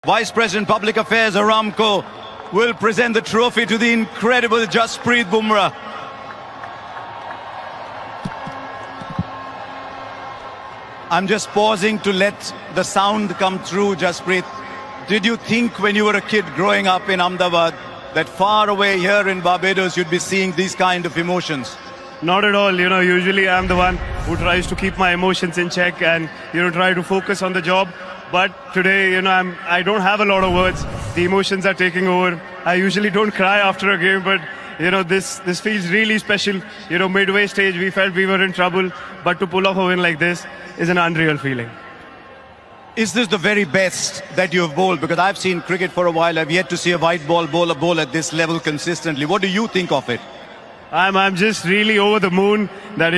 Vice President Public Affairs Aramco will present the trophy to the incredible Jasprit Bumrah. I'm just pausing to let the sound come through, Jasprit. Did you think when you were a kid growing up in Ahmedabad that far away here in Barbados you'd be seeing these kind of emotions? Not at all. Usually I'm the one who tries to keep my emotions in check and, try to focus on the job. But today, I don't have a lot of words. The emotions are taking over. I usually don't cry after a game, but, this feels really special. Midway stage, we felt we were in trouble. But to pull off a win like this is an unreal feeling. Is this the very best that you have bowled? Because I've seen cricket for a while. I've yet to see a white ball bowler bowl at this level consistently. What do you think of it? I'm just really over the moon that,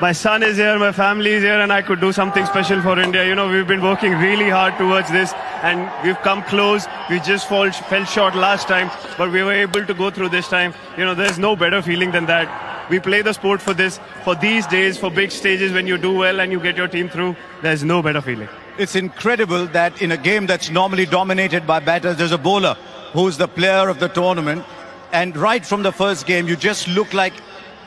my son is here, my family is here, and I could do something special for India. We've been working really hard towards this, and we've come close. We just fell short last time, but we were able to go through this time. There's no better feeling than that. We play the sport for this, for these days, for big stages when you do well and you get your team through. There's no better feeling. It's incredible that in a game that's normally dominated by batters, there's a bowler who's the player of the tournament. And right from the first game, you just looked like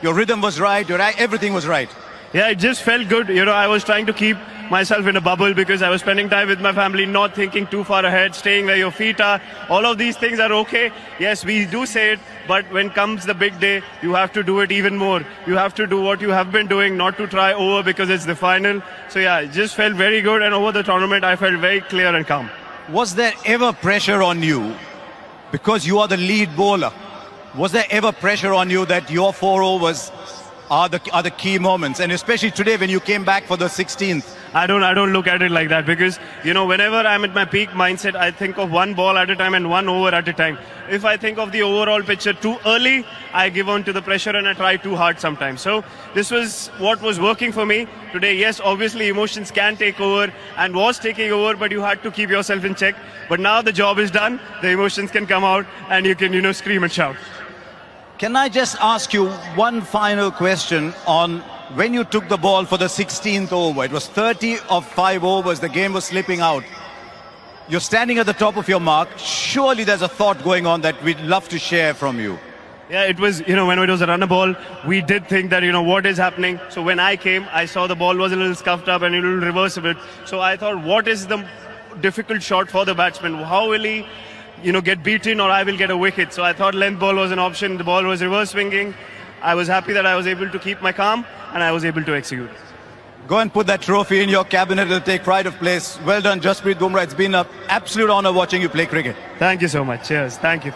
your rhythm was right, everything was right. Yeah, it just felt good. I was trying to keep myself in a bubble because I was spending time with my family, not thinking too far ahead, staying where your feet are. All of these things are okay. Yes, we do say it, but when comes the big day, you have to do it even more. You have to do what you have been doing, not to try over because it's the final. So yeah, it just felt very good. And over the tournament, I felt very clear and calm. Was there ever pressure on you because you are the lead bowler? Was there ever pressure on you that your 4 overs are the key moments, and especially today when you came back for the 16th? I don't look at it like that because, whenever I'm at my peak mindset, I think of one ball at a time and 1 over at a time. If I think of the overall picture too early, I give on to the pressure and I try too hard sometimes. So this was what was working for me today. Yes, obviously emotions can take over and was taking over, but you had to keep yourself in check. But now the job is done, the emotions can come out and you can, scream and shout. Can I just ask you one final question on when you took the ball for the 16th over? It was 30 of 5 overs. The game was slipping out. You're standing at the top of your mark. Surely there's a thought going on that we'd love to share from you. Yeah, it was, when it was a runner ball, we did think that, what is happening? So when I came, I saw the ball was a little scuffed up and a little reverse a bit. So I thought, what is the difficult shot for the batsman? How will he get beaten or I will get a wicket? So I thought length ball was an option. The ball was reverse swinging. I was happy that I was able to keep my calm and I was able to execute. Go and put that trophy in your cabinet. It'll take pride of place. Well done, Jasprit Bumrah. It's been an absolute honor watching you play cricket. Thank you so much. Cheers. Thank you.